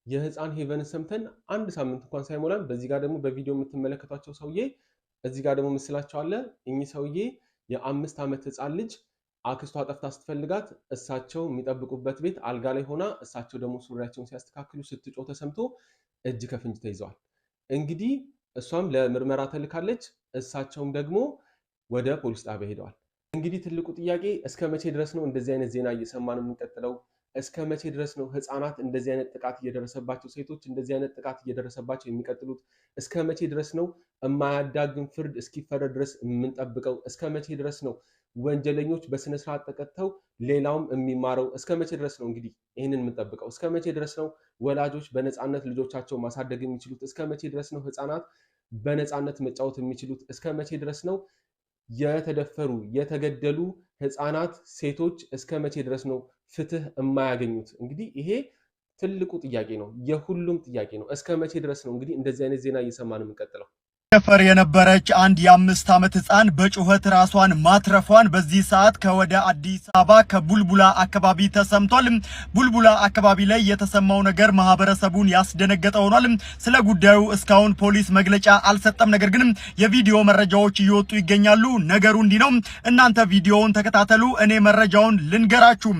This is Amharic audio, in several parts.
የህፃን ሄቨን ሰምተን አንድ ሳምንት እንኳን ሳይሞላን በዚህ ጋር ደግሞ በቪዲዮ የምትመለከቷቸው ሰውዬ እዚህ ጋር ደግሞ ምስላቸው አለ። እኚህ ሰውዬ የ5 ዓመት ህፃን ልጅ አክስቷ ጠፍታ ስትፈልጋት እሳቸው የሚጠብቁበት ቤት አልጋ ላይ ሆና እሳቸው ደግሞ ሱሪያቸውን ሲያስተካክሉ ስትጮህ ተሰምቶ እጅ ከፍንጅ ተይዘዋል። እንግዲህ እሷም ለምርመራ ተልካለች፣ እሳቸውም ደግሞ ወደ ፖሊስ ጣቢያ ሄደዋል። እንግዲህ ትልቁ ጥያቄ እስከ መቼ ድረስ ነው እንደዚህ አይነት ዜና እየሰማን የምንቀጥለው? እስከ መቼ ድረስ ነው ህፃናት እንደዚህ አይነት ጥቃት እየደረሰባቸው፣ ሴቶች እንደዚህ አይነት ጥቃት እየደረሰባቸው የሚቀጥሉት? እስከ መቼ ድረስ ነው የማያዳግም ፍርድ እስኪፈረድ ድረስ የምንጠብቀው? እስከ መቼ ድረስ ነው ወንጀለኞች በስነ ስርዓት ተቀጥተው ሌላውም የሚማረው? እስከ መቼ ድረስ ነው እንግዲህ ይህንን የምንጠብቀው? እስከ መቼ ድረስ ነው ወላጆች በነፃነት ልጆቻቸው ማሳደግ የሚችሉት? እስከ መቼ ድረስ ነው ህፃናት በነፃነት መጫወት የሚችሉት? እስከ መቼ ድረስ ነው የተደፈሩ የተገደሉ ህፃናት ሴቶች እስከ መቼ ድረስ ነው ፍትህ የማያገኙት? እንግዲህ ይሄ ትልቁ ጥያቄ ነው፣ የሁሉም ጥያቄ ነው። እስከ መቼ ድረስ ነው እንግዲህ እንደዚህ አይነት ዜና እየሰማን የምንቀጥለው? ሰፈር የነበረች አንድ የ5 ዓመት ህፃን በጩኸት ራሷን ማትረፏን በዚህ ሰዓት ከወደ አዲስ አበባ ከቡልቡላ አካባቢ ተሰምቷል። ቡልቡላ አካባቢ ላይ የተሰማው ነገር ማህበረሰቡን ያስደነገጠ ሆኗል። ስለ ጉዳዩ እስካሁን ፖሊስ መግለጫ አልሰጠም። ነገር ግን የቪዲዮ መረጃዎች እየወጡ ይገኛሉ። ነገሩ እንዲህ ነው። እናንተ ቪዲዮውን ተከታተሉ፣ እኔ መረጃውን ልንገራችሁ።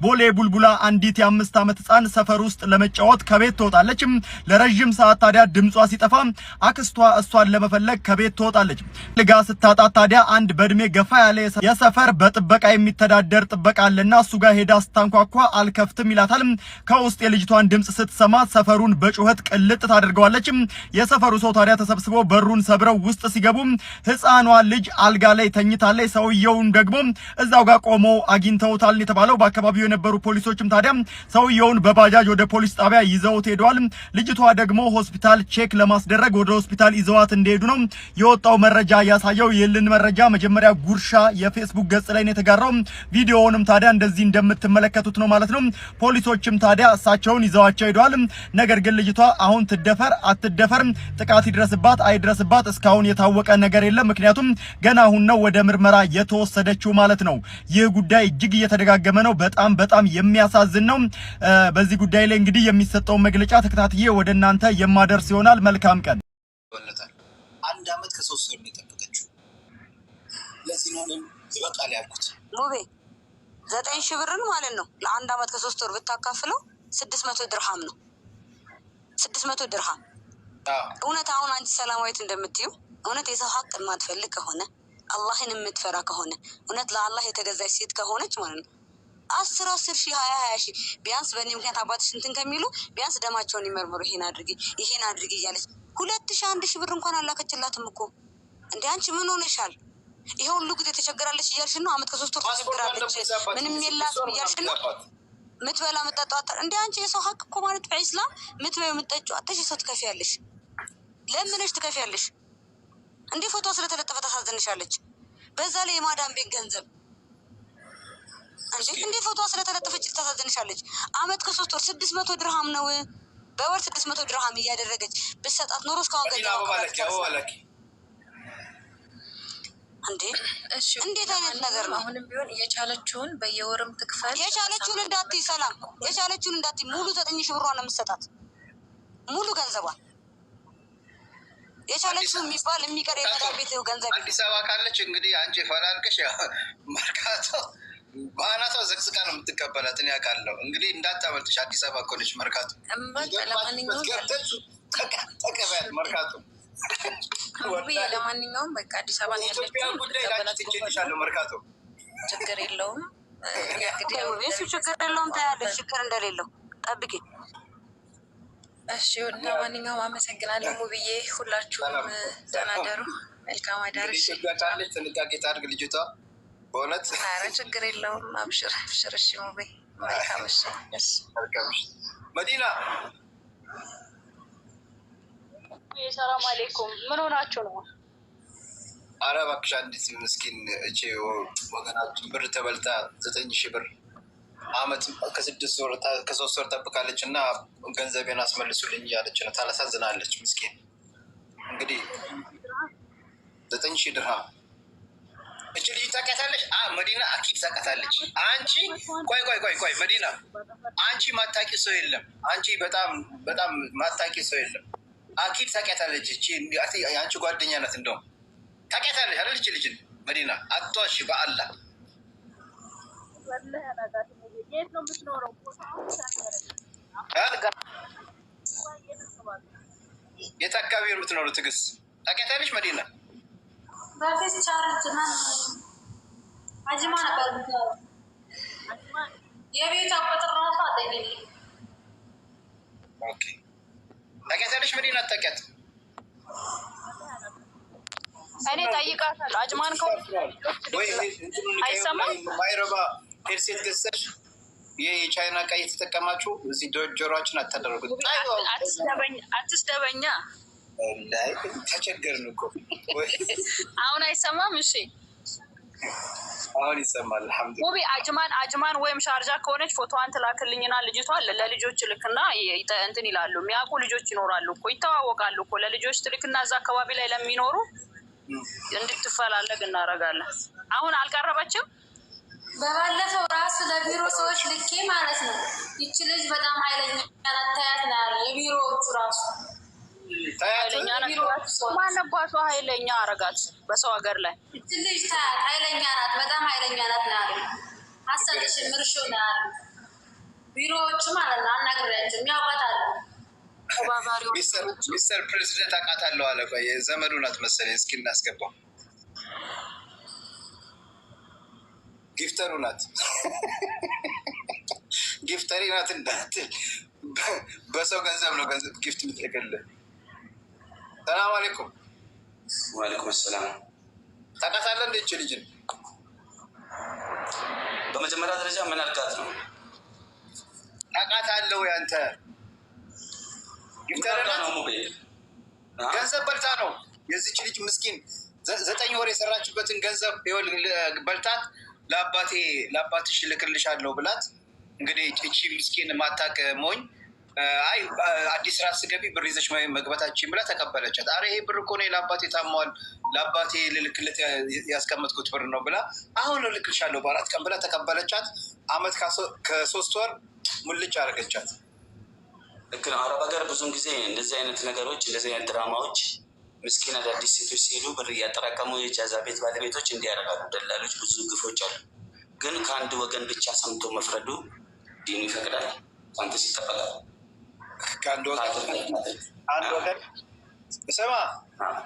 ቦሌ ቡልቡላ አንዲት የ5 ዓመት ህፃን ሰፈር ውስጥ ለመጫወት ከቤት ትወጣለች። ለረጅም ሰዓት ታዲያ ድምጿ ሲጠፋ አክስቷ እሷን ለመፈለግ ከቤት ትወጣለች። ልጋ ስታጣት ታዲያ አንድ በእድሜ ገፋ ያለ የሰፈር በጥበቃ የሚተዳደር ጥበቃ አለና እሱ ጋር ሄዳ ስታንኳኳ አልከፍትም ይላታል። ከውስጥ የልጅቷን ድምጽ ስትሰማ ሰፈሩን በጩኸት ቅልጥ ታደርገዋለች። የሰፈሩ ሰው ታዲያ ተሰብስበው በሩን ሰብረው ውስጥ ሲገቡ ህፃኗ ልጅ አልጋ ላይ ተኝታለች። ሰውየውን ደግሞ እዛው ጋር ቆሞ አግኝተውታል የተባለው። በአካባቢው የነበሩ ፖሊሶችም ታዲያ ሰውየውን በባጃጅ ወደ ፖሊስ ጣቢያ ይዘውት ሄደዋል። ልጅቷ ደግሞ ሆስፒታል ቼክ ለማስደረግ ወደ ሆስፒታል ይዘዋት እንደሄዱ ነው የወጣው መረጃ ያሳየው። ይህንን መረጃ መጀመሪያ ጉርሻ የፌስቡክ ገጽ ላይ ነው የተጋራው። ቪዲዮውንም ታዲያ እንደዚህ እንደምትመለከቱት ነው ማለት ነው። ፖሊሶችም ታዲያ እሳቸውን ይዘዋቸው ሄደዋል። ነገር ግን ልጅቷ አሁን ትደፈር አትደፈር፣ ጥቃት ይድረስባት አይድረስባት እስካሁን የታወቀ ነገር የለም። ምክንያቱም ገና አሁን ነው ወደ ምርመራ የተወሰደችው ማለት ነው። ይህ ጉዳይ እጅግ እየተደጋገመ ነው። በጣም የሚያሳዝን ነው። በዚህ ጉዳይ ላይ እንግዲህ የሚሰጠው መግለጫ ተከታትዬ ወደ እናንተ የማደርስ ይሆናል። መልካም ቀን። አንድ አመት ከ3 ወር ነው የጠበቀችው። ለዚህ ነው ይበቃል ያልኩት። ሙቤ 9,000 ብርን ማለት ነው ለአንድ አመት ከ3 ወር ብታካፍለው 600 ድርሃም ነው። 600 ድርሃም። እውነት አሁን አንቺ ሰላማዊት እንደምትይው እውነት የሰው ሀቅ የማትፈልግ ከሆነ አላህን የምትፈራ ከሆነ እውነት ለአላህ የተገዛች ሴት ከሆነች ማለት ነው 10 ሺህ 20 ሺህ ቢያንስ በእኔ ምክንያት አባትሽ እንትን ከሚሉ ቢያንስ ደማቸውን ይመርምሩ፣ ይሄን አድርጊ እያለች 2,000 1,000 ብር እንኳን አላከችላትም እኮ። እንዴ አንቺ ምን ሆነሻል? ይሄ ሁሉ ጊዜ ተቸግራለች እያልሽ ነው። አመት ከ3 ወር ተቸግራለች ምንም የላትም እያልሽ ነው። ምትበላ ምትጠጣ እንዴ አንቺ የሰው ሀቅ እኮ ማለት በኢስላም ምትበዩ ምትጠጪው አጥሽ ሰው ትከፍያለሽ። ለምንሽ ትከፍያለሽ? እንዴ ፎቶ ስለተለጠፈ ታሳዝንሻለች። በዛ ላይ የማዳም ቤት ገንዘብ እንዴ ፎቶ ስለተለጠፈች ታሳዝንሻለች። አመት ከ3 ወር 600 ድርሃም ነው። በወር 600 ድርሃም እያደረገች በሰጣት ኖሮ እስካሁን ገንዘብ አባለክ እንዴ እሺ እንዴት አይነት ነገር ነው? አሁንም ቢሆን የቻለችውን በየወርም ትክፈል። የቻለችውን እንዳትይ ሰላም፣ የቻለችውን እንዳትይ። ሙሉ 9,000 ብሯን ነው የምትሰጣት፣ ሙሉ ገንዘቧን። የቻለችው የሚባል የሚቀር የመዳብ ቤት ገንዘብ አዲስ አበባ ካለች እንግዲህ አንቺ ፈላልከሽ መርካቶ ባናቷ ዘቅዝቃ ነው የምትቀበላት። እኔ አውቃለሁ። እንግዲህ እንዳታመልጥሽ፣ አዲስ አበባ እኮ ነች መርካቶ። ለማንኛውም መርካቶ ለማንኛውም በቃ አዲስ አበባ ጉዳይ ትችልሻለሁ። መርካቶ ችግር የለውም። እሱ ችግር የለውም። ታያለች ችግር እንደሌለው ጠብቂ። እሺ ለማንኛውም አመሰግናለሁ ሙብዬ። ሁላችሁም ደህና ደሩ። መልካም አዳር። ጥንቃቄ ታድርግ ልጅቷ በእውነት። ኧረ ችግር የለውም። አብሽር። እሺ ሙቤ መልካም። እሺ መዲና ሰላም አለይኩም። ምን ሆናችሁ ነው? ኧረ እባክሽ አንዲት ምስኪን እቺ ወገናችን ብር ተበልታ 9,000 ብር አመት ከ3 ወር ጠብቃለች እና ገንዘቤን አስመልሱልኝ እያለች ነው። ታላሳዝናለች ምስኪን። እንግዲህ 9,000 ድርሃም እቺ ልጅ ታውቂያታለሽ? መዲና አኪድ ታውቃታለች። አንቺ ቆይ መዲና አንቺ ማታቂ ሰው የለም። አንቺ በጣም ማታቂ ሰው የለም። አኪድ ታውቂያታለች። እቺ አንቺ ጓደኛ ናት። እንደውም ታውቂያታለች አይደል? እቺ ልጅ መዲና አጥቷሽ በአላህ የት አካባቢ ነው የምትኖረው? ትዕግስት ታውቂያታለች መዲና? በፊት ቻርጅ አጅማ ነበር የምትኖረው። የቤቷ ቁጥር ራሱ አጠገኝ። ታውቂያታለች መዲና? አታውቂያትም? እኔ ጠይቃታለሁ። አጅማን አይሰማም። ማይረባ ሄድሴት ገዝተሽ የቻይና ዕቃ እየተጠቀማችሁ እዚህ ጆሮችን አታደረጉት። አትስደበኛ። ተቸገርን እኮ አሁን አይሰማም። እሺ አሁን ይሰማል። አልሐምዱሊላህ። አጅማን ወይም ሻርጃ ከሆነች ፎቶዋን ትላክልኝና ልጅቷ ለልጆች ልክና እንትን ይላሉ። የሚያውቁ ልጆች ይኖራሉ እኮ ይተዋወቃሉ እኮ። ለልጆች ትልክና እዛ አካባቢ ላይ ለሚኖሩ እንድትፈላለግ እናደርጋለን። አሁን አልቀረበችም። በባለፈው ራሱ ለቢሮ ሰዎች ልኬ ማለት ነው። ይቺ ልጅ በጣም ኃይለኛ ናት ታያት ነው ያለ የቢሮዎቹ ራሱ ኃይለኛ ናት። ማነባቷ ኃይለኛ አረጋት በሰው ሀገር ላይ ይቺ ልጅ ታያት ኃይለኛ ናት፣ በጣም ኃይለኛ ናት ነው ያለ። አሰልሽ ምርሾ ነው ያለ ቢሮዎቹ ማለት ነው። አናግሬያቸው የሚያውቃታሉ። ሚስተር ፕሬዚደንት አውቃታለሁ አለ። የዘመዱ ናት መሰለኝ። እስኪ እናስገባው። ጊፍተሩ ናት። ጊፍተሪ ናት እንዳትል፣ በሰው ገንዘብ ነው ገንዘብ ጊፍት የምትልክልህ። ሰላም አለይኩም። ወአለይኩም ሰላም። ታውቃታለህ እንደ ይህች ልጅን? በመጀመሪያ ደረጃ ምን አልካት ነው? ታውቃታለህ ወይ አንተ? ጊፍተር ናት። ገንዘብ በልታ ነው የዚች ልጅ ምስኪን 9 ወር የሰራችበትን ገንዘብ በልታት ለአባትሽ ልክልሻለሁ ብላት። እንግዲህ እቺ ምስኪን ማታቅ ሞኝ አይ አዲስ ራስ ገቢ ብር ይዘሽ መግባታችን ብላ ተቀበለቻት። አረ ይሄ ብር እኮ ነው ለአባቴ ታሟል፣ ለአባቴ ልልክለት ያስቀመጥኩት ብር ነው ብላ አሁን ልክልሻለሁ በ4 ቀን ብላ ተቀበለቻት። አመት ከ3 ወር ሙልጭ አደረገቻት። ልክ ነው። አረብ ሀገር ብዙውን ጊዜ እንደዚህ አይነት ነገሮች፣ እንደዚህ አይነት ድራማዎች ምስኪን አዳዲስ ሴቶች ሲሄዱ ብር እያጠራቀሙ የጃዛ ቤት ባለቤቶች እንዲያደርጋሉ። ደላሎች ብዙ ግፎች አሉ። ግን ከአንድ ወገን ብቻ ሰምቶ መፍረዱ ዲኑ ይፈቅዳል። አንተስ ይጠበቃል። ከአንድ ወገን ስማ፣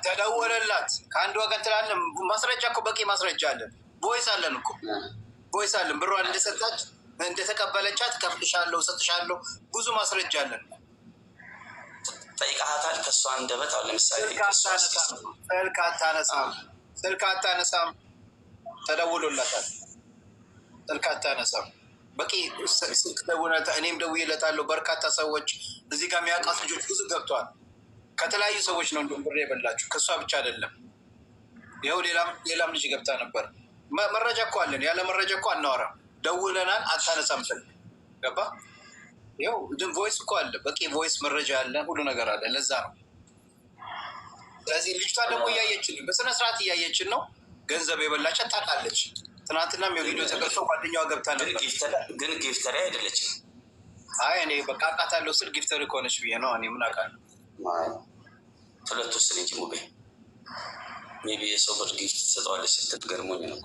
ተደወለላት ከአንድ ወገን ትላለን። ማስረጃ እኮ በቂ ማስረጃ አለን። ቦይስ አለን እኮ ቦይስ አለን። ብሯን እንደሰጣች እንደተቀበለቻት ከፍልሻለሁ፣ ሰጥሻለሁ፣ ብዙ ማስረጃ አለን። ጠይቃታል። ከእሷ አንደበት አሁን ለምሳሌ ስልክ አታነሳም፣ ተደውሎላታል፣ ስልክ አታነሳም። በቂ ስልክ ደውለታ፣ እኔም ደውዬለታለሁ። በርካታ ሰዎች እዚህ ጋር የሚያውቃት ልጆች ብዙ ገብተዋል። ከተለያዩ ሰዎች ነው እንደውም ብር የበላችሁ፣ ከእሷ ብቻ አይደለም። ይኸው ሌላም ልጅ ገብታ ነበር። መረጃ እኮ አለን። ያለ መረጃ እኮ አናወራም። ደውለናል፣ አታነሳም ስልክ። ገባ? ይኸው ቮይስ እኮ አለ፣ በቂ ቮይስ መረጃ አለ፣ ሁሉ ነገር አለ። ለዛ ነው። ስለዚህ ልጅቷ ደግሞ እያየችን በስነስርዓት እያየችን ነው። ገንዘብ የበላቻት ታውቃለች። ትናንትናም የቪዲዮ ተቀርጾ ጓደኛዋ ገብታ ነበር። ግን ጊፍተሪ አይደለችም። አይ እኔ በቃ አውቃታለሁ ስል ጊፍተሪ ከሆነች ብዬ ነው። እኔ ምን አውቃለሁ? ሁለት ውስጥ እንጂ ሙቤ ሜቢ የሰው ብር ጊፍት ትሰጠዋለች ስትል ገርሞኝ ነው።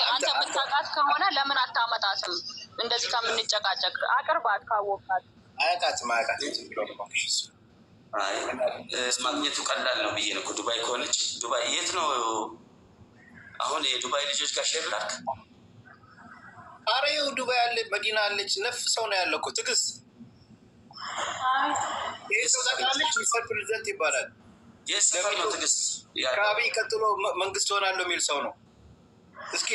አንተ የምታውቃት ከሆነ ለምን አታመጣትም? እንደዚህ ከምንጨቃጨቅ አቅርባት። ካወቃት አያውቃትም። ማግኘቱ ቀላል ነው ብዬ ነው። ዱባይ ከሆነች ዱባይ የት ነው አሁን? የዱባይ ልጆች ጋር ሼር ላክ። አረ ይኸው ዱባይ አለ፣ መዲና አለች። ነፍ ሰው ነው ያለው እኮ ትዕግስት። ይህ ሰው ታውቃለች። ሚስተር ፕሬዚደንት ይባላል። የት ሰፈር ነው ትዕግስት? ከአብይ ቀጥሎ መንግስት ሆናለሁ የሚል ሰው ነው። እስኪ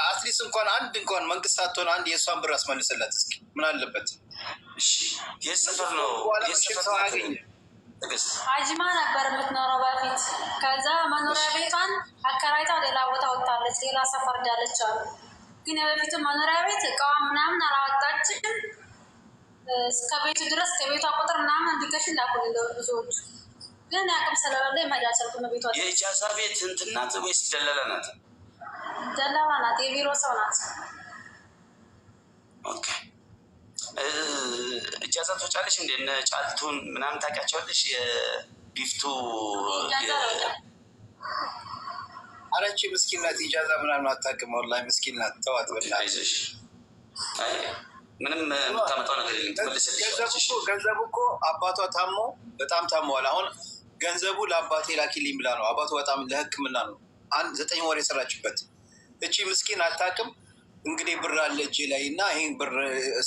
አትሊስት እንኳን መንግስት ሳትሆን አንድ የእሷን ብር አስመልስለት እስኪ። ምን አለበት? የት ሰፈር ነው? አጅማ ነበር የምትኖረው በፊት። ከዛ መኖሪያ ቤቷን አከራይታ ሌላ ቦታ ወጣለች፣ ሌላ ሰፈር ዳለች አሉ። ግን የበፊቱ መኖሪያ ቤት እቃዋን ምናምን ግን አቅም ስለሌለኝ መሄድ አልቻልኩም። ቤቷ የኢጃዛ ቤት እንትን ናት ወይስ ደላላ ናት? ደላላ ናት፣ የቢሮ ሰው ናት። ኦኬ ኢጃዛ ትወጫለሽ እንዴ? እነ ጫልቱን ምናምን ታውቂያቸዋለሽ? የቢፍቱ አረቺ ምስኪን ናት። ኢጃዛ ምናምን አታውቅም። ወላሂ ምስኪን ናት። ተዋት በእናትሽ። አይ ምንም የምታመጣው ነገር የለም። ትመልስልሽ። ገንዘቡ እኮ አባቷ ታሞ በጣም ታመዋል። አሁን ገንዘቡ ለአባቴ ላኪልኝ ብላ ነው። አባቱ በጣም ለሕክምና ነው 9 ወር የሰራችበት። እቺ ምስኪን አታውቅም። እንግዲህ ብር አለ እጄ ላይ እና ይህን ብር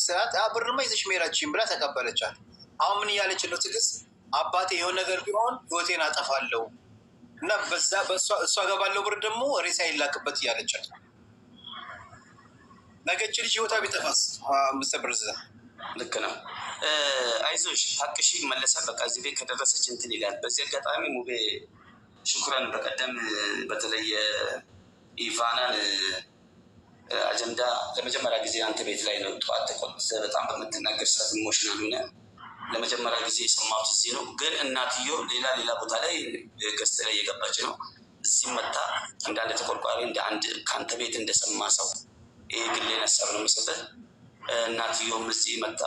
ስራት ብርማ ይዘሽ መሄዳችን ብላ ተቀበለቻት። አሁን ምን እያለች ነው ትዕግስት? አባቴ የሆነ ነገር ቢሆን ህይወቴን አጠፋለሁ እና እሷ ገባለው ብር ደግሞ ሬሳ ይላክበት እያለቻት ነገች ልጅ ህይወታ ቢጠፋስ? ምስተብርዛ ልክ ነው። አይዞሽ ሀቅሽ ይመለሳል። በቃ እዚህ ቤት ከደረሰች እንትን ይላል። በዚህ አጋጣሚ ሙቤ ሽኩረን በቀደም በተለየ ኢቫናን አጀንዳ ለመጀመሪያ ጊዜ አንተ ቤት ላይ ነው ጠዋት ተቆጥተ በጣም በምትናገር ሰዓት ኢሞሽናል ሆነ ለመጀመሪያ ጊዜ የሰማሁት እዚህ ነው። ግን እናትየው ሌላ ቦታ ላይ ገዝተ ላይ እየገባች ነው። እዚህ መታ እንዳንድ ተቆርቋሪ እንደ አንድ ከአንተ ቤት እንደሰማ ሰው ይህ ግሌን ሀሳብ ነው የምሰጠህ። እናትየውም እዚህ መታ